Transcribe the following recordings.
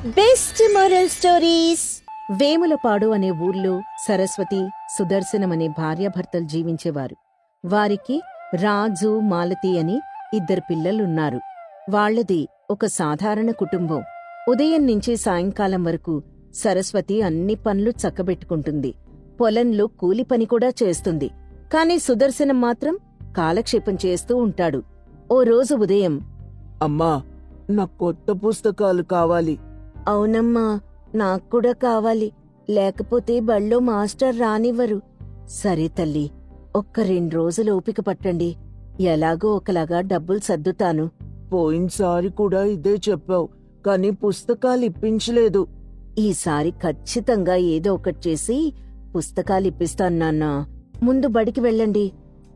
Best moral stories. Vemulapadu అనే ఊర్లో సరస్వతి, సుదర్శనం అనే భార్యాభర్తలు జీవించేవారు. వారికి రాజు, మాలతి అని 2 పిల్లలున్నారు. వాళ్లది ఒక సాధారణ కుటుంబం. ఉదయం నుంచి సాయంకాలం వరకు సరస్వతి అన్ని పనులు చక్కబెట్టుకుంటుంది. పొలంలో కూలి పని కూడా చేస్తుంది. కాని సుదర్శనం మాత్రం కాలక్షేపం చేస్తూ ఉంటాడు. ఓ రోజు ఉదయం, అమ్మా, నాకు కొత్త పుస్తకాలు కావాలి. అవునమ్మా, నాక్కూడా కావాలి. లేకపోతే బళ్ళో మాస్టర్ రానివ్వరు. సరే తల్లి, ఒక్క 2 రోజులు ఓపిక పట్టండి. ఎలాగో ఒకలాగా డబ్బులు సర్దుతాను. పోయినసారి కూడా ఇదే చెప్పావు, కాని పుస్తకాలు ఇప్పించలేదు. ఈసారి ఖచ్చితంగా ఏదో ఒకటి చేసి పుస్తకాలిప్పిస్తాను నాన్నా. ముందు బడికి వెళ్ళండి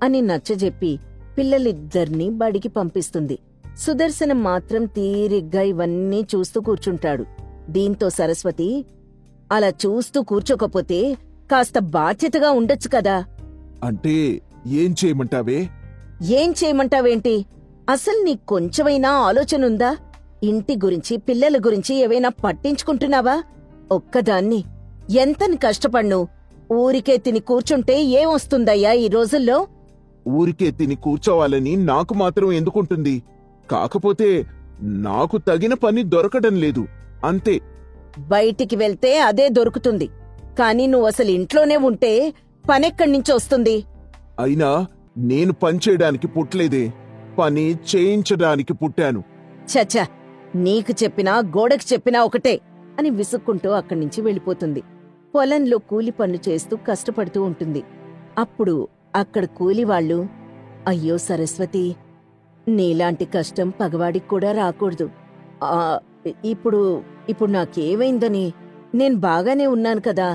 అని నచ్చజెప్పి పిల్లలిద్దర్నీ బడికి పంపిస్తుంది. సుదర్శనం మాత్రం తీరిగ్గా ఇవన్నీ చూస్తూ కూర్చుంటాడు. దీంతో సరస్వతి, అలా చూస్తూ కూర్చోకపోతే కాస్త బాధ్యతగా ఉండొచ్చు కదా. అంటే ఏం చేయమంటావే? ఏం చేయమంటావేంటి? అసలు నీకు కొంచెమైనా ఆలోచనుందా? ఇంటి గురించి, పిల్లల గురించి ఏవైనా పట్టించుకుంటున్నావా? ఒక్కదాన్ని ఎంతని కష్టపడ్ను. ఊరికే తిని కూర్చుంటే ఏమొస్తుందయ్యా ఈ రోజుల్లో? ఊరికే తిని కూర్చోవాలని నాకు మాత్రం ఎందుకుంటుంది? కాకపోతే నాకు తగిన పని దొరకడం లేదు, అంతే. బయటికి వెళ్తే అదే దొరుకుతుంది. కాని నువ్వసలు ఇంట్లోనే ఉంటే పనెక్కడ్నించి వస్తుంది? అయినా నేను పనిచేయడానికి పుట్టలేదే, పని చేయించడానికి పుట్టాను. చచ్చా, నీకు చెప్పినా గోడకి చెప్పినా ఒకటే అని విసుక్కుంటూ అక్కడ్నించి వెళ్ళిపోతుంది. పొలంలో కూలి పనులు చేస్తూ కష్టపడుతూ ఉంటుంది. అప్పుడు అక్కడ కూలివాళ్లు, అయ్యో సరస్వతి, నీలాంటి కష్టం పగవాడికి కూడా రాకూడదు. ఇప్పుడు నాకేమైందని? నేను బాగానే ఉన్నాను కదా.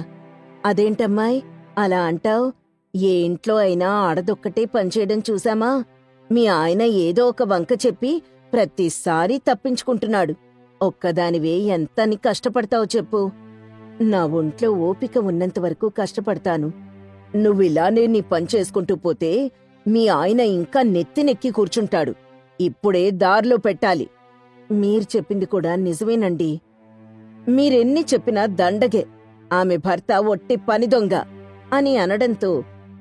అదేంటమ్మాయ్ అలా అంటావ్? ఏ ఇంట్లో అయినా ఆడదొక్కటే పనిచేయడం చూశామా? మీ ఆయన ఏదో ఒక వంక చెప్పి ప్రతిసారీ తప్పించుకుంటున్నాడు. ఒక్కదానివే ఎంతని కష్టపడతావు చెప్పు. నా ఒంట్లో ఓపిక ఉన్నంతవరకు కష్టపడతాను. నువ్విలానే నీ పని చేసుకుంటూ పోతే మీ ఆయన ఇంకా నెత్తినెక్కి కూర్చుంటాడు. ఇప్పుడే దారిలో పెట్టాలి. మీరు చెప్పింది కూడా నిజమేనండి. మీరెన్ని చెప్పినా దండగే. ఆమె భర్త ఒట్టి పని దొంగ అని అనడంతో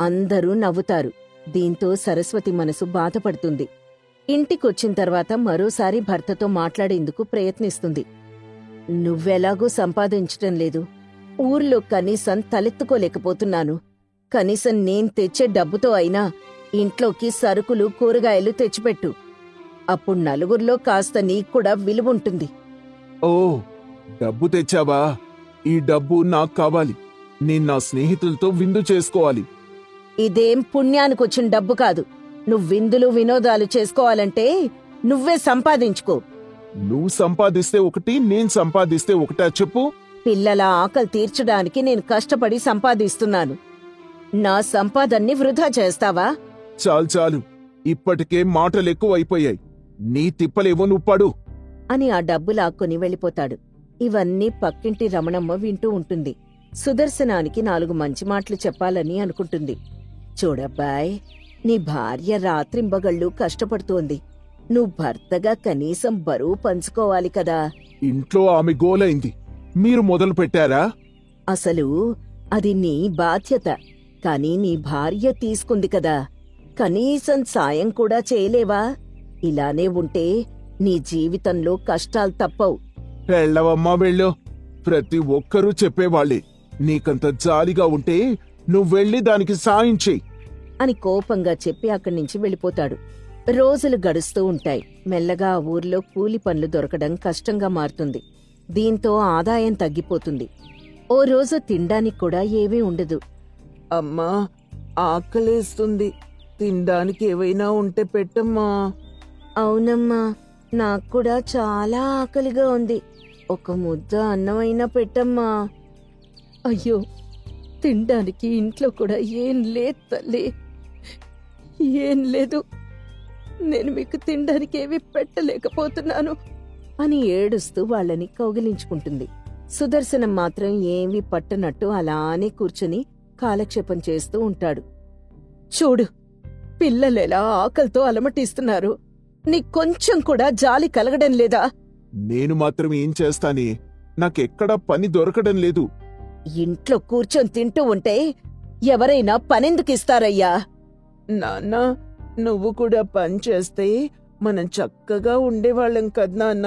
అందరూ నవ్వుతారు. దీంతో సరస్వతి మనసు బాధపడుతుంది. ఇంటికొచ్చిన తర్వాత మరోసారి భర్తతో మాట్లాడేందుకు ప్రయత్నిస్తుంది. నువ్వెలాగూ సంపాదించటం లేదు. ఊర్లో కనీసం తలెత్తుకోలేకపోతున్నాను. కనీసం నేను తెచ్చే డబ్బుతో అయినా ఇంట్లోకి సరుకులు, కూరగాయలు తెచ్చిపెట్టు. అప్పుడు నలుగురిలో కాస్త నీక్కూడా విలువుంటుంది. ఓ, డబ్బు తెచ్చావా? ఈ డబ్బు నాకు కావాలి. నేను నా స్నేహితులతో విందు చేసుకోవాలి. ఇదేం పుణ్యానికొచ్చిన డబ్బు కాదు. నువ్వు విందులు, వినోదాలు చేసుకోవాలంటే నువ్వే సంపాదించుకో. నువ్వు సంపాదిస్తే ఒకటి, నేను సంపాదిస్తే ఒకటా చెప్పు? పిల్లల ఆకలి తీర్చడానికి నేను కష్టపడి సంపాదిస్తున్నాను. నా సంపాదన్ని వృధా చేస్తావా? చాలు, ఇప్పటికే మాటలెక్కువైపోయాయి. నీ తిప్పలేవో నువ్వు పడు అని ఆ డబ్బు లాక్కొని వెళ్ళిపోతాడు. ఇవన్నీ పక్కింటి రమణమ్మ వింటూ ఉంటుంది. సుదర్శనానికి 4 మంచి మాటలు చెప్పాలని అనుకుంటుంది. చూడబ్బాయ్, నీ భార్య రాత్రింబగళ్ళు కష్టపడుతోంది. నువ్వు భర్తగా కనీసం బరువు పంచుకోవాలి కదా. ఇంట్లో ఆమె గోలైంది, మీరు మొదలు పెట్టారా? అసలు అది నీ బాధ్యత. కాని నీ భార్య తీసుకుంది కదా, కనీసం సాయం కూడా చేయలేవా? ఇలానే ఉంటే నీ జీవితంలో కష్టాలు తప్పవు. వెళ్ళవమ్మా, వెళ్ళు. ప్రతి ఒక్కరూ చెప్పేవాళ్లే. నీకంత జాలిగా ఉంటే నువ్వెళ్ళి దానికి సాయం చెయ్యి అని కోపంగా చెప్పి అక్కడ్నించి వెళ్ళిపోతాడు. రోజులు గడుస్తూ ఉంటాయి. మెల్లగా ఆ ఊర్లో కూలి పనులు దొరకడం కష్టంగా మారుతుంది. దీంతో ఆదాయం తగ్గిపోతుంది. ఓ రోజు తినడానికి కూడా ఏమీ ఉండదు. అమ్మా, ఆకలేస్తుంది. తినడానికి ఏవైనా ఉంటే పెట్టమ్మా. అవునమ్మా, నాక్కూడా చాలా ఆకలిగా ఉంది. ఒక ముద్ద అన్నమైనా పెట్టమ్మా. అయ్యో, తినడానికి ఇంట్లో కూడా ఏం లేదు తల్లి, ఏం లేదు. నేను మీకు తినడానికి ఏవి పెట్టలేకపోతున్నాను అని ఏడుస్తూ వాళ్ళని కౌగిలించుకుంటుంది. సుదర్శనం మాత్రం ఏమీ పట్టనట్టు అలానే కూర్చుని కాలక్షేపం చేస్తూ ఉంటాడు. చూడు, పిల్లలెలా ఆకలితో అలమటిస్తున్నారు. నీకొంచెం కూడా జాలి కలగడం లేదా? నేను మాత్రం ఏం చేస్తానే? నాకెక్కడా పని దొరకడం లేదు. ఇంట్లో కూర్చొని తింటూ ఉంటే ఎవరైనా పనెందుకిస్తారయ్యా? నాన్న, నువ్వు కూడా పని చేస్తే మనం చక్కగా ఉండేవాళ్ళం కదా నాన్న.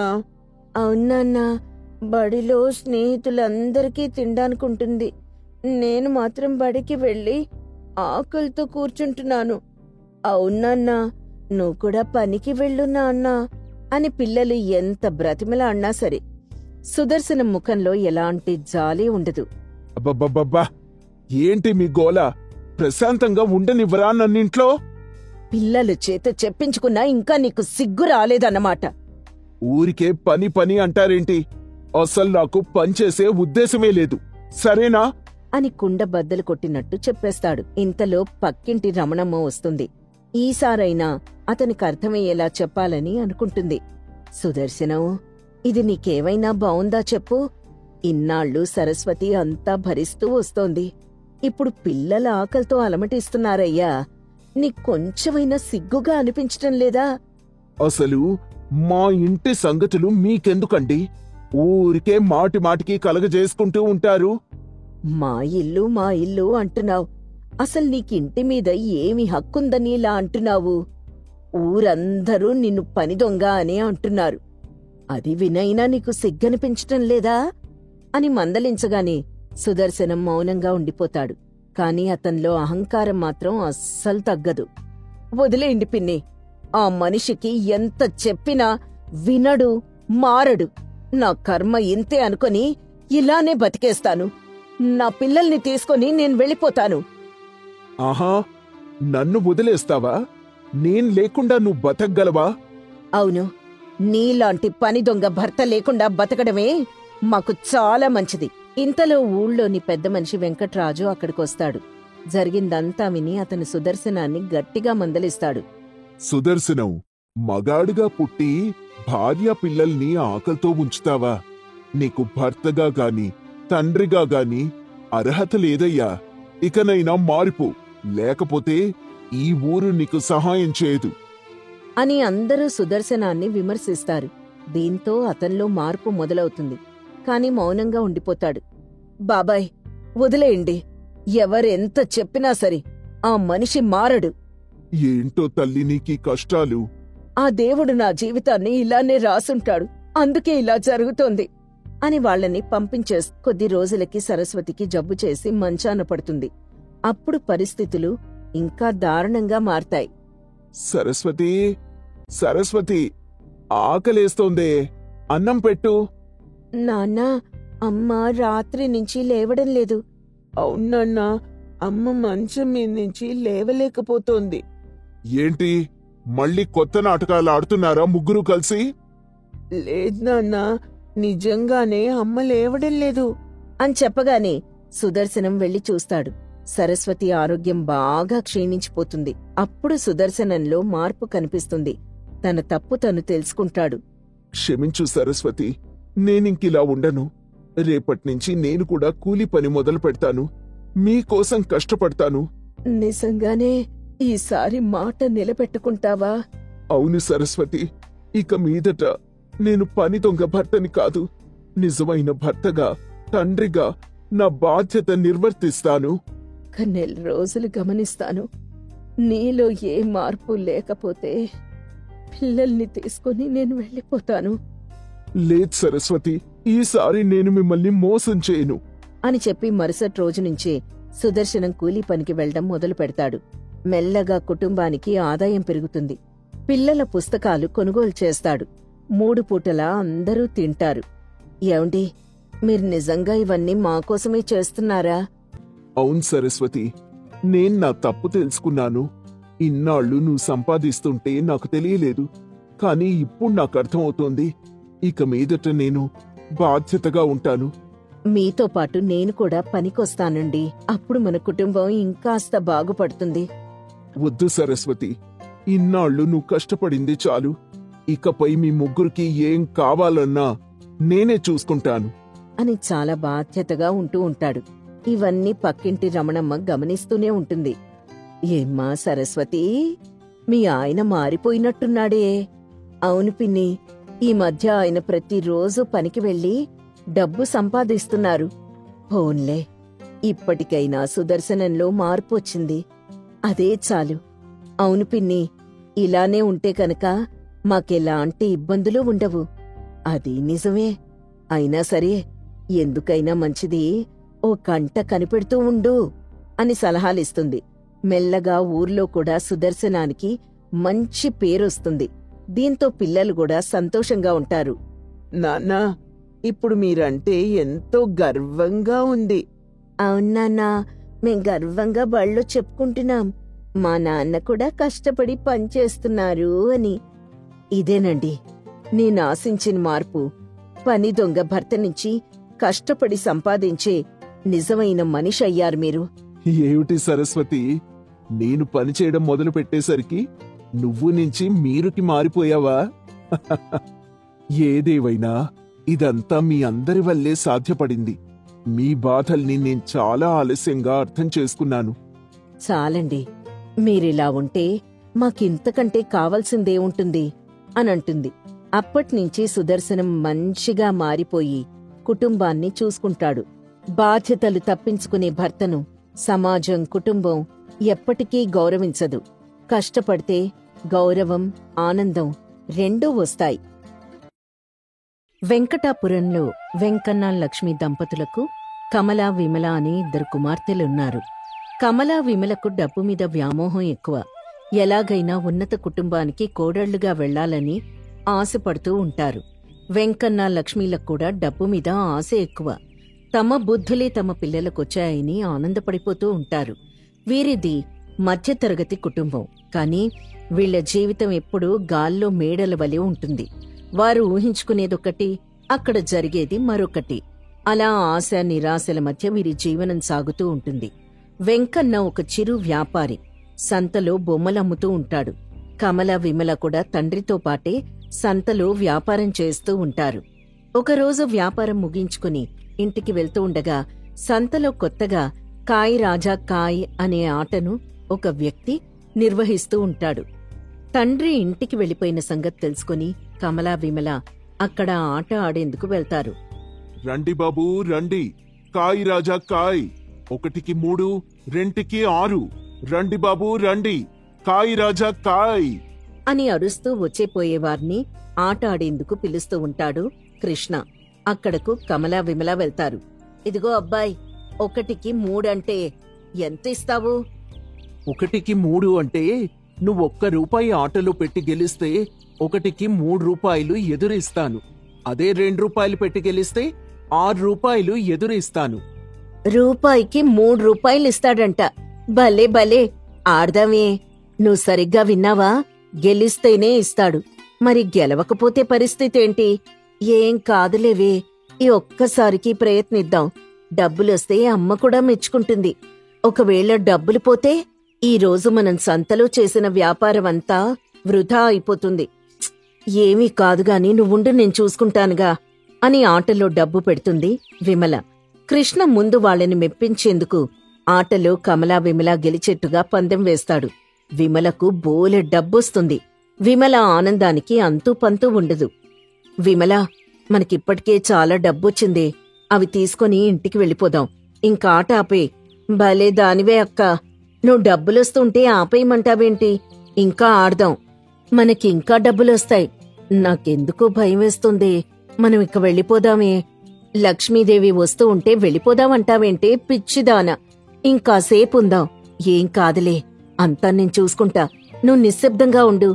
అవునన్నా, బడిలో స్నేహితులందరికీ తినడానికుంటుంది. నేను మాత్రం బడికి వెళ్ళి ఆకలితో కూర్చుంటున్నాను. అవునన్నా, నువ్వు కూడా పనికి వెళ్ళు నాన్నా అని పిల్లలు ఎంత బ్రతిమలాడినా సరే సుదర్శనం ముఖంలో ఎలాంటి జాలి ఉండదు. అబ్బబ్బబ్బబ్బా, ఏంటి మీ గోల? ప్రశాంతంగా ఉండనివ్వరా నన్నింట్లో? పిల్లలు చేత చెప్పించుకున్నా ఇంకా నీకు సిగ్గు రాలేదన్నమాట. ఊరికే పని పని అంటారేంటి? అసలు నాకు పనిచేసే ఉద్దేశమే లేదు, సరేనా? అని కుండ బద్దలు కొట్టినట్టు చెప్పేస్తాడు. ఇంతలో పక్కింటి రమణమ్మ వస్తుంది. ఈసారైనా అతనికి అర్థమయ్యేలా చెప్పాలని అనుకుంటుంది. సుదర్శనం, ఇది నీకేమైనా బావుందా చెప్పు? ఇన్నాళ్ళు సరస్వతి అంతా భరిస్తూ వస్తోంది. ఇప్పుడు పిల్లల ఆకలితో అలమటిస్తున్నారయ్యా. నీకొంచెమైనా సిగ్గుగా అనిపించటం లేదా? అసలు మా ఇంటి సంగతులు మీకెందుకండి? ఊరికే మాటి మాటికి కలగజేసుకుంటూ ఉంటారు. మా ఇల్లు అంటున్నావు. అసలు నీకింటి మీద ఏమి హక్కుందని ఇలా అంటున్నావు? ఊరందరూ నిన్ను పని దొంగ అనే అంటున్నారు. అది వినైనా నీకు సిగ్గనిపించటం లేదా? అని మందలించగానే సుదర్శనం మౌనంగా ఉండిపోతాడు. కాని అతనిలో అహంకారం మాత్రం అస్సలు తగ్గదు. వదిలేయండి పిన్ని, ఆ మనిషికి ఎంత చెప్పినా వినడు, మారడు. నా కర్మ ఇంతే అనుకొని ఇలానే బతికేస్తాను. నా పిల్లల్ని తీసుకొని నేను వెళ్ళిపోతాను. ఆహా, నన్ను వదిలేస్తావా? నేను లేకుండా నువ్వు బతకగలవా? అవును, నీలాంటి పని దొంగ భర్త లేకుండా బతకడమే మాకు చాలా మంచిది. ఇంతలో ఊళ్ళోని పెద్ద మనిషి వెంకట్రాజు అక్కడికొస్తాడు. జరిగిందంతా విని అతను సుదర్శనాన్ని గట్టిగా మందలిస్తాడు. సుదర్శనం, మగాడిగా పుట్టి భార్య పిల్లల్ని ఆకలితో ఉంచుతావా? నీకు భర్తగా గాని తండ్రిగా గాని అర్హత లేదయ్యా. ఇకనైనా మారిపో, లేకపోతే ఈ ఊరు నీకు సహాయం చేయదు అని అందరూ సుదర్శనాన్ని విమర్శిస్తారు. దీంతో అతనిలో మార్పు మొదలవుతుంది. కాని మౌనంగా ఉండిపోతాడు. బాబాయ్, వదిలేయండి. ఎవరెంత చెప్పినా సరే ఆ మనిషి మారడు. ఏంటో తల్లి నీకీ కష్టాలు? ఆ దేవుడు నా జీవితాన్ని ఇలానే రాసుంటాడు, అందుకే ఇలా జరుగుతోంది అని వాళ్ళని పంపించేసి కొద్ది రోజులకి సరస్వతికి జబ్బు చేసి మంచాన పడుతుంది. అప్పుడు పరిస్థితులు ఇంకా దారుణంగా మారతాయి. సరస్వతి, సరస్వతి, ఆకలేస్తోందే, అన్నం పెట్టు. నాన్నా, అమ్మ రాత్రి నుంచి లేవడం లేదు. అవునన్నా, అమ్మ మంచం మీద నుంచి లేవలేకపోతోంది. ఏంటి, మళ్ళీ కొత్త నాటకాలు ఆడుతున్నారా ముగ్గురు కలిసి? లేదు నాన్నా, నిజంగానే అమ్మ లేవడం లేదు అని చెప్పగానే సుదర్శనం వెళ్లి చూస్తాడు. సరస్వతి ఆరోగ్యం బాగా క్షీణించిపోతుంది. అప్పుడు సుదర్శనంలో మార్పు కనిపిస్తుంది. తన తప్పు తను తెలుసుకుంటాడు. క్షమించు సరస్వతి, నేనింకిలా ఉండను. రేపట్నుంచి నేను కూడా కూలి పని మొదలు పెడతాను. మీకోసం కష్టపడతాను. నిజంగానే ఈసారి మాట నిలబెట్టుకుంటావా? అవును సరస్వతి, ఇక మీదట నేను పని దొంగ భర్తని కాదు, నిజమైన భర్తగా, తండ్రిగా నా బాధ్యత నిర్వర్తిస్తాను. ఒక నెల రోజులు గమనిస్తాను. నీలో ఏ మార్పు లేకపోతే పిల్లల్ని తీసుకుని నేను వెళ్ళిపోతాను లేదు సరస్వతి, ఈసారి నేను మిమ్మల్ని మోసం చేయను అని చెప్పి మరుసటి రోజు నుంచే సుదర్శనం కూలీ పనికి వెళ్లడం మొదలు పెడతాడు. మెల్లగా కుటుంబానికి ఆదాయం పెరుగుతుంది. పిల్లల పుస్తకాలు కొనుగోలు చేస్తాడు. 3 పూటలా అందరూ తింటారు. ఏమండి, మీరు నిజంగా ఇవన్నీ మాకోసమే చేస్తున్నారా? అవును సరస్వతి, నేను నా తప్పు తెలుసుకున్నాను. ఇన్నాళ్ళు నువ్వు సంపాదిస్తుంటే నాకు తెలియలేదు, కానీ ఇప్పుడు నాకు అర్థమవుతోంది. ఇక మీదట నేను బాధ్యతగా ఉంటాను. మీతో పాటు నేను కూడా పనికొస్తానండి. అప్పుడు మన కుటుంబం ఇంకాస్త బాగుపడుతుంది. వద్దు సరస్వతి, ఇన్నాళ్ళు నువ్వు కష్టపడింది చాలు. ఇకపై మీ ముగ్గురికి ఏం కావాలన్నా నేనే చూసుకుంటాను అని చాలా బాధ్యతగా ఉంటూ ఉంటాడు. ఇవన్నీ పక్కింటి రమణమ్మ గమనిస్తూనే ఉంటుంది. ఏమ్మా సరస్వతి, మీ ఆయన మారిపోయినట్టున్నాడే. అవును పిన్ని, ఈ మధ్య ఆయన ప్రతిరోజు పనికి వెళ్లి డబ్బు సంపాదిస్తున్నారు. పోన్లే, ఇప్పటికైనా సుదర్శనంలో మార్పు వచ్చింది. అదే చాలు. అవును పిన్ని, ఇలానే ఉంటే కనుక మాకెలాంటి ఇబ్బందులు ఉండవు. అది నిజమే. అయినా సరే, ఎందుకైనా మంచిది ఓ కంట కనిపెడుతూ ఉండు అని సలహాలిస్తుంది. మెల్లగా ఊర్లో కూడా సుదర్శనానికి మంచి పేరొస్తుంది. దీంతో పిల్లలు కూడా సంతోషంగా ఉంటారు. నాన్నా, ఇప్పుడు మీరంటే ఎంతో గర్వంగా ఉంది. అవునాన్నా, మేం గర్వంగా బళ్ళో చెప్పుకుంటున్నాం. మా నాన్న కూడా కష్టపడి పనిచేస్తున్నారు అని. ఇదేనండి నేను ఆశించిన మార్పు. పని దొంగ భర్త నుంచి కష్టపడి సంపాదించే నిజమైన మనిషి అయ్యారు మీరు. ఏమిటి సరస్వతి, నేను పనిచేయడం మొదలు పెట్టేసరికి నువ్వు నుంచి మీరుకి మారిపోయావా? ఏదేవైనా ఇదంతా మీ అందరి వల్లే సాధ్యపడింది. మీ బాధల్ని నేను చాలా ఆలస్యంగా అర్థం చేసుకున్నాను. చాలండి, మీరిలా ఉంటే మాకింతకంటే కావలసిందేముంటుంది అనంటుంది. అప్పట్నుంచి సుదర్శనం మంచిగా మారిపోయి కుటుంబాన్ని చూసుకుంటాడు. బాధ్యతలు తప్పించుకునే భర్తను సమాజం, కుటుంబం ఎప్పటికీ గౌరవించదు. కష్టపడితే గౌరవం, ఆనందం రెండూ వస్తాయి. వెంకటాపురంలో వెంకన్న లక్ష్మి దంపతులకు కమల, విమల అనే 2 కుమార్తెలున్నారు. కమల, విమలకు డబ్బు మీద వ్యామోహం ఎక్కువ. ఎలాగైనా ఉన్నత కుటుంబానికి కోడళ్లుగా వెళ్లాలని ఆశపడుతూ ఉంటారు. వెంకన్న, లక్ష్మీలకు కూడా డబ్బు మీద ఆశ ఎక్కువ. తమ బుద్ధులే తమ పిల్లలకొచ్చాయని ఆనందపడిపోతూ ఉంటారు. వీరిది మధ్యతరగతి కుటుంబం. కాని వీళ్ల జీవితం ఎప్పుడూ గాల్లో మేడల వలె ఉంటుంది. వారు ఊహించుకునేదొకటి, అక్కడ జరిగేది మరొకటి. అలా ఆశ నిరాశల మధ్య వీరి జీవనం సాగుతూ ఉంటుంది. వెంకన్న ఒక చిరు వ్యాపారి. సంతలో బొమ్మలమ్ముతూ ఉంటాడు. కమల, విమల కూడా తండ్రితో పాటే సంతలో వ్యాపారం చేస్తూ ఉంటారు. ఒకరోజు వ్యాపారం ముగించుకుని ఇంటికి వెళ్తూ ఉండగా సంతలో కొత్తగా కాయ్ రాజా కాయ్ అనే ఆటను ఒక వ్యక్తి నిర్వహిస్తూ ఉంటాడు. తండ్రి ఇంటికి వెళ్లిపోయిన సంగతి తెలుసుకుని కమల, విమల అక్కడ ఆట ఆడేందుకు వెళ్తారు. రండి బాబూ రండి, కాయ్ రాజా కాయ్, 1కి 3, 2కి 6. రండి బాబూ రండి, కాయ్ రాజా కాయ్ అని అరుస్తూ వచ్చేపోయేవారిని ఆట ఆడేందుకు పిలుస్తూ ఉంటాడు కృష్ణ. అక్కడకు కమల, విమల వెళ్తారు. ఇదిగో అబ్బాయ్, 1కి 3 అంటే ఎంత ఇస్తావు? 1కి 3 అంటే నువ్వు ₹1 ఆటలో పెట్టి గెలిస్తే 1కి 3 రూపాయలు ఎదురిస్తాను. అదే ₹2 పెట్టి గెలిస్తే ₹6 ఎదురిస్తాను. రూపాయికి 3 రూపాయలిస్తాడంట. భలే భలే, ఆడదామే. నువ్వు సరిగ్గా విన్నావా? గెలిస్తేనే ఇస్తాడు. మరి గెలవకపోతే పరిస్థితేంటి? ఏం కాదులేవే, ఈ ఒక్కసారికి ప్రయత్నిద్దాం. డబ్బులొస్తే అమ్మ కూడా మెచ్చుకుంటుంది. ఒకవేళ డబ్బులు పోతే ఈ రోజు మనం సంతలో చేసిన వ్యాపారమంతా వృధా అయిపోతుంది. ఏమీ కాదుగాని నువ్వుండు, నేను చూసుకుంటానుగా అని ఆటలో డబ్బు పెడుతుంది విమల. కృష్ణ ముందు వాళ్ళని మెప్పించేందుకు ఆటలో కమల, విమల గెలిచెట్టుగా పందెం వేస్తాడు. విమలకు బోలె డబ్బొస్తుంది. విమల ఆనందానికి అంతూ పంతూ ఉండదు. విమల, మనకిప్పటికే చాలా డబ్బొచ్చిందే, అవి తీసుకుని ఇంటికి వెళ్ళిపోదాం. ఇంకా ఆట ఆపే. భలే దానివే అక్క, నువ్వు డబ్బులొస్తుంటే ఆపేయమంటావేంటి? ఇంకా ఆడదాం, మనకింకా డబ్బులొస్తాయి. నాకెందుకో భయమేస్తుంది. మనం ఇక వెళ్ళిపోదామే. లక్ష్మీదేవి వస్తూ ఉంటే వెళ్ళిపోదామంటావేంటే పిచ్చిదానా? ఇంకాసేపుందాం. ఏం కాదులే, అంతా నేను చూసుకుంటా, నువ్వు నిశ్శబ్దంగా ఉండు.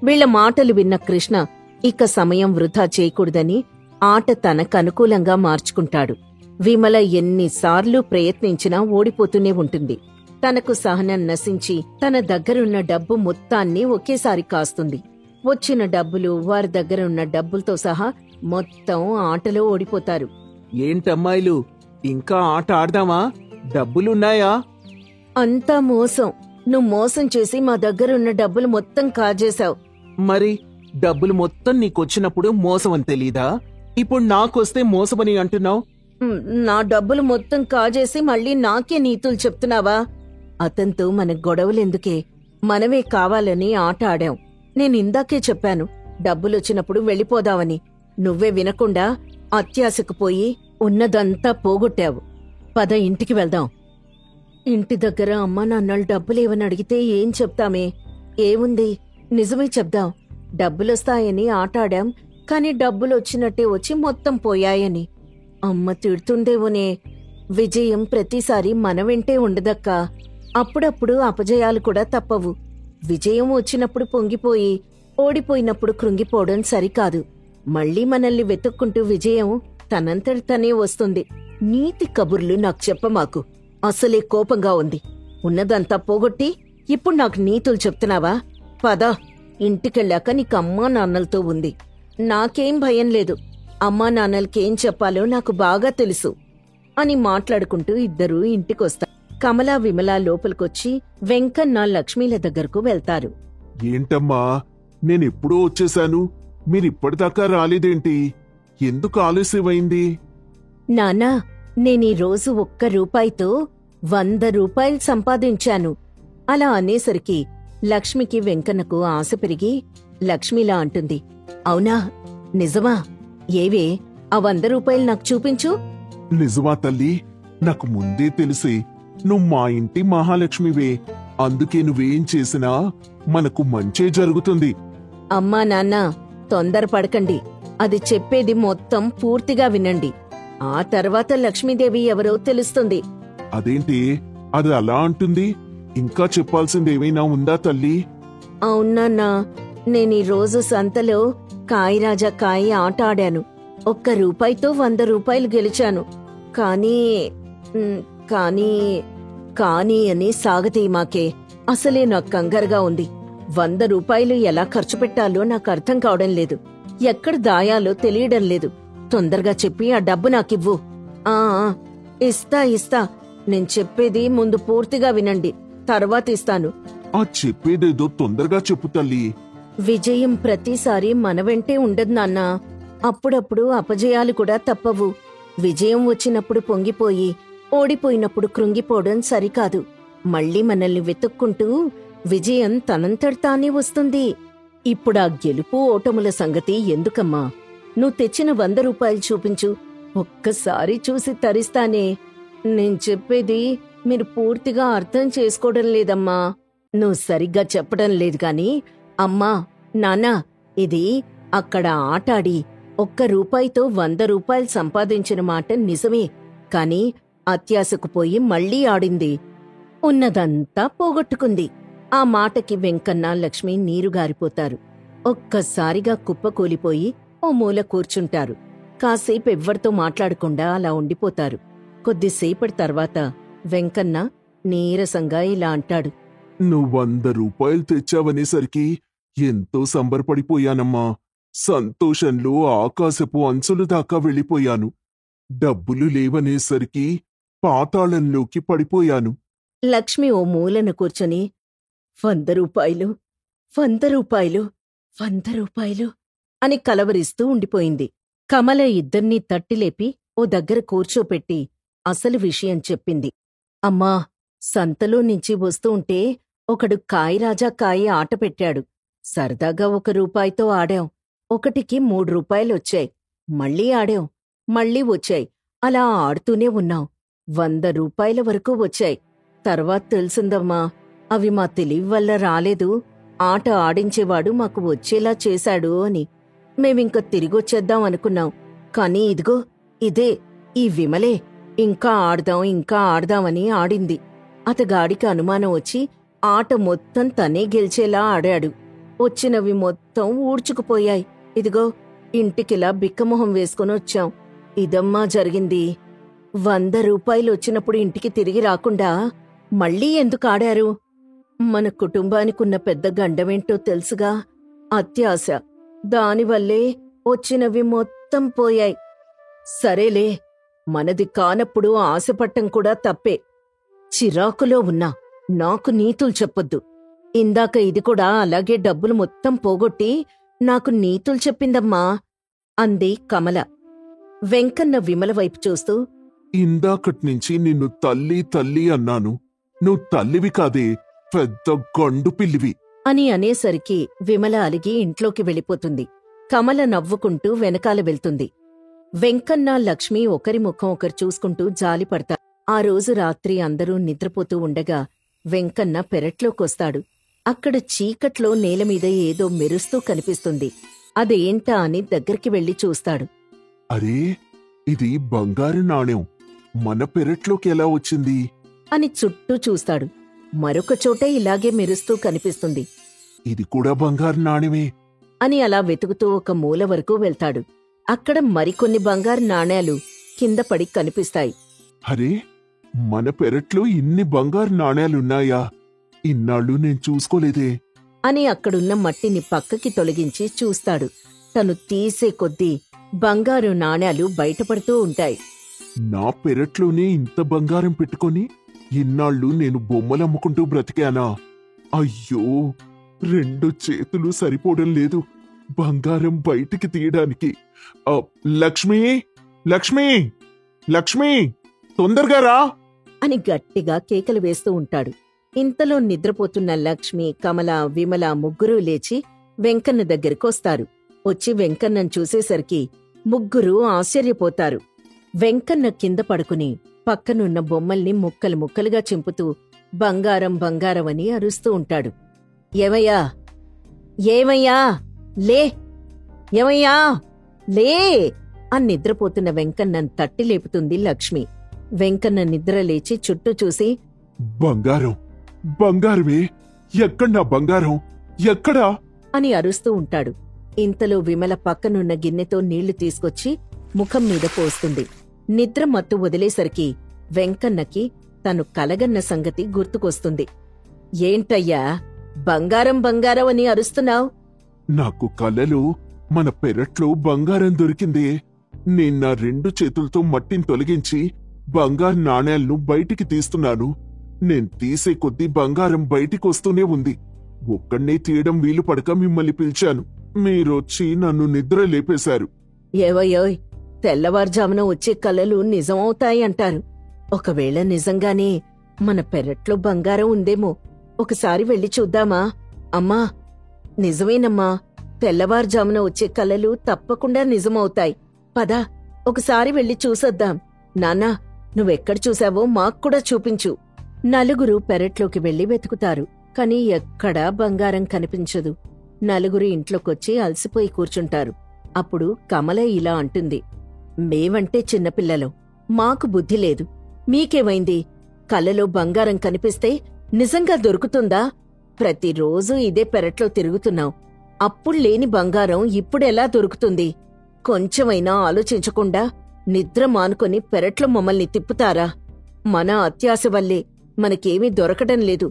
వీళ్ల మాటలు విన్న కృష్ణ ఇక సమయం వృధా చేయకూడదని ఆట తనకనుకూలంగా మార్చుకుంటాడు. విమల ఎన్నిసార్లు ప్రయత్నించినా ఓడిపోతూనే ఉంటుంది. తనకు సహనం నశించి తన దగ్గరున్న డబ్బు మొత్తాన్ని ఒకేసారి కాస్తుంది. వచ్చిన డబ్బులు, వారి దగ్గర ఉన్న డబ్బులతో సహా మొత్తం ఆటలో ఓడిపోతారు. ఏంటమ్మాయిలు, ఇంకా ఆట ఆడదామా? డబ్బులున్నాయా? అంతా మోసం. నువ్వు మోసం చేసి మా దగ్గరున్న డబ్బులు మొత్తం కాజేశావు. మరి డబ్బులు మొత్తం నీకొచ్చినప్పుడు మోసమని తెలీదా? ఇప్పుడు నాకొస్తే మోసమని అంటున్నావు. నా డబ్బులు మొత్తం కాజేసి మళ్ళీ నాకే నీతులు చెప్తున్నావా? అతనితో మన గొడవలెందుకే, మనమే కావాలని ఆట ఆడాం. నేనిందాకే చెప్పాను, డబ్బులొచ్చినప్పుడు వెళ్ళిపోదామని. నువ్వే వినకుండా అత్యాశకు పోయి ఉన్నదంతా పోగొట్టావు. పద ఇంటికి వెళ్దాం. ఇంటి దగ్గర అమ్మా నాన్నలు డబ్బులేవని అడిగితే ఏం చెప్తామే? ఏముంది, నిజమే చెప్దాం. డబ్బులొస్తాయని ఆటాడాం, కాని డబ్బులొచ్చినట్టే వచ్చి మొత్తం పోయాయని. అమ్మ తిడుతుందేవోనే. విజయం ప్రతిసారి మన వెంటే ఉండదక్కా. అప్పుడప్పుడు అపజయాలు కూడా తప్పవు. విజయం వచ్చినప్పుడు పొంగిపోయి, ఓడిపోయినప్పుడు కృంగిపోవడం సరికాదు. మళ్ళీ మనల్ని వెతుక్కుంటూ విజయం తనంతట తనే వస్తుంది. నీతి కబుర్లు నాకు చెప్పమాకు. అసలే కోపంగా ఉంది. ఉన్నదంతా పోగొట్టి ఇప్పుడు నాకు నీతులు చెప్తున్నావా? పద, ఇంటికెళ్ళాక నీకు అమ్మా నాన్నలతో ఉంది. నాకేం భయం లేదు. అమ్మా నాన్నలకేం చెప్పాలో నాకు బాగా తెలుసు అని మాట్లాడుకుంటూ ఇద్దరూ ఇంటికొస్తారు. కమల, విమల లోపలికొచ్చి వెంకన్న, లక్ష్మీల దగ్గరకు వెళ్తారు. ఏంటమ్మా, నేనెప్పుడో వచ్చేశాను, మీరిప్పటిదాకా రాలేదేంటి? ఎందుకు ఆలస్యమైంది? నాన్నా, నేనీ రోజు ఒక్క రూపాయితో 100 రూపాయలు సంపాదించాను. అలా అనేసరికి లక్ష్మికి, వెంకన్నకు ఆశ పెరిగి లక్ష్మిలా అంటుంది. అవునా? నిజమా? ఏవే ఆ 100 రూపాయలు నాకు చూపించు. నిజమా తల్లి? నాకు ముందే తెలిసే నువ్వు మా ఇంటి మహాలక్ష్మివే. అందుకే నువ్వేం చేసినా మనకు మంచే జరుగుతుంది. అమ్మా నాన్న, తొందరపడకండి. అది చెప్పేది మొత్తం పూర్తిగా వినండి. ఆ తర్వాత లక్ష్మీదేవి ఎవరో తెలుస్తుంది. అదేంటి అది అలా అంటుంది? ఇంకా చెప్పాల్సిందేమైనా ఉందా తల్లి? అవునన్నా, నేనీ రోజు సంతలో కాయరాజా కాయ ఆట ఆడాను. ఒక్క రూపాయితో 100 రూపాయలు గెలిచాను. కానీ కానీ కానీ అని సాగతీమాకే. అసలే నాకు కంగారుగా ఉంది. 100 రూపాయలు ఎలా ఖర్చు పెట్టాలో నాకు అర్థం కావడం లేదు. ఎక్కడ దాయాలో తెలియడం లేదు. తొందరగా చెప్పి ఆ డబ్బు నాకివ్వు. ఆ ఇస్తా. నేను చెప్పేది ముందు పూర్తిగా వినండి, తర్వాత ఇస్తాను. ఆ చెప్పేదేదో తొందరగా చెప్పు తల్లి. విజయం ప్రతిసారి మన వెంటే ఉండదు నాన్నా. అప్పుడప్పుడు అపజయాలు కూడా తప్పవు. విజయం వచ్చినప్పుడు పొంగిపోయి, ఓడిపోయినప్పుడు కృంగిపోవడం సరికాదు. మళ్ళీ మనల్ని వెతుక్కుంటూ విజయం తనంతట తానే వస్తుంది. ఇప్పుడా గెలుపు ఓటముల సంగతి ఎందుకమ్మా? నువ్వు తెచ్చిన 100 రూపాయలు చూపించు. ఒక్కసారి చూసి తరిస్తానే. నేను చెప్పేది మీరు పూర్తిగా అర్థం చేసుకోవడం లేదమ్మా. నువ్వు సరిగ్గా చెప్పడం లేదు గాని, అమ్మా నాన్నా, ఇది అక్కడ ఆటాడి ఒక్క రూపాయితో 100 రూపాయలు సంపాదించిన మాట నిజమే. కాని అత్యాశకు పోయి మళ్లీ ఆడింది. ఉన్నదంతా పోగొట్టుకుంది. ఆ మాటకి వెంకన్న, లక్ష్మి నీరుగారిపోతారు. ఒక్కసారిగా కుప్పకూలిపోయి ఓ మూల కూర్చుంటారు. కాసేపెవ్వరితో మాట్లాడకుండా అలా ఉండిపోతారు. కొద్దిసేపటి తర్వాత వెంకన్న నీరసంగా ఇలా అంటాడు. నువ్వు 100 రూపాయలు తెచ్చావనేసరికి ఎంతో సంబరపడిపోయానమ్మా. సంతోషంలో ఆకాశపు అంచులు దాకా వెళ్ళిపోయాను. డబ్బులు లేవనేసరికి పాతాళంలోకి పడిపోయాను. లక్ష్మి ఓ మూలన కూర్చొని 100 రూపాయలు 100 రూపాయలు 100 రూపాయలు అని కలవరిస్తూ ఉండిపోయింది. కమల ఇద్దర్నీ తట్టిలేపి ఓ దగ్గర కూర్చోపెట్టి అసలు విషయం చెప్పింది. అమ్మా, సంతలో నుంచి వస్తూ ఉంటే ఒకడు కాయరాజా కాయ ఆట పెట్టాడు. సరదాగా 1 రూపాయితో ఆడాం. ఒకటికి 3 రూపాయలొచ్చాయి. మళ్ళీ ఆడాం, మళ్ళీ వచ్చాయి. అలా ఆడుతూనే ఉన్నాం. 100 రూపాయల వరకు వచ్చాయి. తర్వాత తెలిసిందమ్మా, అవి మా తెలివి వల్ల రాలేదు. ఆట ఆడించేవాడు మాకు వచ్చేలా చేశాడు అని. మేమింక తిరిగొచ్చేద్దాం అనుకున్నాం. కాని ఇదిగో ఇదే ఈ విమలే ఇంకా ఆడదామని ఆడింది. అతగాడికి అనుమానం వచ్చి ఆట మొత్తం తనే గెలిచేలా ఆడాడు. వచ్చినవి మొత్తం ఊడ్చుకుపోయాయి. ఇదిగో ఇంటికిలా బిక్కమొహం వేసుకునొచ్చాం. ఇదమ్మా జరిగింది. 100 రూపాయలొచ్చినప్పుడు ఇంటికి తిరిగి రాకుండా మళ్ళీ ఎందుకు ఆడారు? మన కుటుంబానికున్న పెద్ద గండమేంటో తెలుసుగా, అత్యాశ. దానివల్లే వచ్చినవి మొత్తం పోయాయి. సరేలే, మనది కానప్పుడు ఆశపట్టం కూడా తప్పే. చిరాకులో ఉన్నా నాకు నీతులు చెప్పొద్దు. ఇందాక ఇది కూడా అలాగే డబ్బులు మొత్తం పోగొట్టి నాకు నీతులు చెప్పిందమ్మా అంది కమల. వెంకన్న విమల వైపు చూస్తూ, ఇందాకట్నుంచి నిన్ను తల్లి తల్లి అన్నాను. నువ్వు తల్లివి కాదే, పెద్ద గండు పిల్లివి అని అనేసరికి విమల అలిగి ఇంట్లోకి వెళ్ళిపోతుంది. కమల నవ్వుకుంటూ వెనకాల వెళ్తుంది. వెంకన్న లక్ష్మి ఒకరి ముఖం ఒకరు చూసుకుంటూ జాలిపడతారు. ఆ రోజు రాత్రి అందరూ నిద్రపోతూ ఉండగా వెంకన్న పెరట్లోకొస్తాడు. అక్కడ చీకట్లో నేలమీద ఏదో మెరుస్తూ కనిపిస్తుంది. అదేంటా అని దగ్గరికి వెళ్లి చూస్తాడు. అరే, ఇది బంగారు నాణెం మన పెరట్లోకి ఎలా వచ్చింది? అని చుట్టూ చూస్తాడు. మరొక చోట ఇలాగే మెరుస్తూ కనిపిస్తుంది. ఇది కూడా బంగారు నాణెమే అని అలా వెతుకుతూ ఒక మూల వరకు వెళ్తాడు. అక్కడ మరికొన్ని బంగారు నాణేలు కింద పడి కనిపిస్తాయి. అరే, మన పెరట్లో ఇన్ని బంగారు నాణేలున్నాయా? ఇన్నాళ్ళు నేను చూసుకోలేదే అని అక్కడున్న మట్టిని పక్కకి తొలగించి చూస్తాడు. తను తీసే కొద్దీ బంగారు నాణేలు బయటపడుతూ ఉంటాయి. నా పెరట్లోనే ఇంత బంగారం పెట్టుకొని ఇన్నాళ్ళు నేను బొమ్మలమ్ముకుంటూ బ్రతికానా? అయ్యో, 2 చేతులు సరిపోవడం లేదు బంగారం బయటికి తీయడానికి. లక్ష్మీ, లక్ష్మీ, లక్ష్మీ, తొందరగా రా అని గట్టిగా కేకలు వేస్తూ ఉంటాడు. ఇంతలో నిద్రపోతున్న లక్ష్మి, కమల, విమల ముగ్గురూ లేచి వెంకన్న దగ్గరికొస్తారు. వచ్చి వెంకన్నను చూసేసరికి ముగ్గురూ ఆశ్చర్యపోతారు. వెంకన్న కింద పడుకుని పక్కనున్న బొమ్మల్ని ముక్కలు ముక్కలుగా చింపుతూ బంగారం బంగారం అని అరుస్తూ ఉంటాడు. ఏమయ్యా, ఏమయ్యా, లే, ఏమయ్యా, లే అని నిద్రపోతున్న వెంకన్నను తట్టి లేపుతుంది లక్ష్మి. వెంకన్న నిద్ర లేచి చుట్టూ చూసి, బంగారం, బంగారమే, ఎక్కడా బంగారం, ఎక్కడా అని అరుస్తూ ఉంటాడు. ఇంతలో విమల పక్కనున్న గిన్నెతో నీళ్లు తీసుకొచ్చి ముఖం మీద పోస్తుంది. నిద్ర మత్తు వదిలేసరికి వెంకన్నకి తను కలగన్న సంగతి గుర్తుకొస్తుంది. ఏంటయ్యా, బంగారం బంగారం అని అరుస్తున్నావ్? నాకు కలలో మన పెరట్లో బంగారం దొరికిందే. నేను నా 2 చేతులతో మట్టిని తొలగించి బంగారు నాణేలను బయటికి తీస్తున్నాను. నేను తీసే కొద్దీ బంగారం బయటికొస్తూనే ఉంది. ఒక్కడ్నే తీయడం వీలు పడక మిమ్మల్ని పిలిచాను. మీరొచ్చి నన్ను నిద్ర లేపేశారు. ఏవయ్యోయ్, తెల్లవారుజామున వచ్చే కలలు నిజమవుతాయి అంటారు. ఒకవేళ నిజంగానే మన పెరట్లో బంగారం ఉందేమో, ఒకసారి వెళ్ళి చూద్దామా? అమ్మా, నిజమేనమ్మా, తెల్లవారుజామున వచ్చే కలలు తప్పకుండా నిజమవుతాయి. పద, ఒకసారి వెళ్ళి చూసొద్దాం. నాన్నా, నువ్వెక్కడ చూశావో మాక్కూడా చూపించు. నలుగురు పెరట్లోకి వెళ్లి వెతుకుతారు. కాని ఎక్కడా బంగారం కనిపించదు. నలుగురు ఇంట్లోకొచ్చి అలసిపోయి కూర్చుంటారు. అప్పుడు కమల ఇలా అంటుంది. మేమంటే చిన్నపిల్లలం, మాకు బుద్ధి లేదు. మీకేమైంది? కలలో బంగారం కనిపిస్తే నిజంగా దొరుకుతుందా? ప్రతిరోజూ ఇదే పెరట్లో తిరుగుతున్నాం. అప్పుడు లేని బంగారం ఇప్పుడెలా దొరుకుతుంది? కొంచెమైనా ఆలోచించకుండా నిద్ర మానుకొని పెరట్లో మమ్మల్ని తిప్పుతారా? మన అత్యాశ వల్లే మనకేమీ దొరకడం లేదు.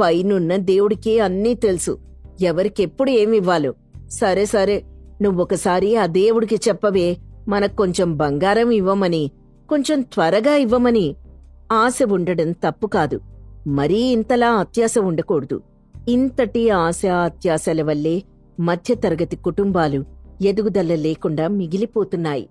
పైనున్న దేవుడికి అన్నీ తెలుసు, ఎవరికెప్పుడు ఏమివ్వాలో. సరే సరే, నువ్వొకసారి ఆ దేవుడికి చెప్పవే, మనక్కొంచెం బంగారం ఇవ్వమని, కొంచెం త్వరగా ఇవ్వమని. ఆశ ఉండడం తప్పు కాదు, మరీ ఇంతలా అత్యాశ ఉండకూడదు. ఇంతటి ఆశ అత్యాశల వల్లే మధ్యతరగతి కుటుంబాలు ఎదుగుదల లేకుండా మిగిలిపోతున్నాయి.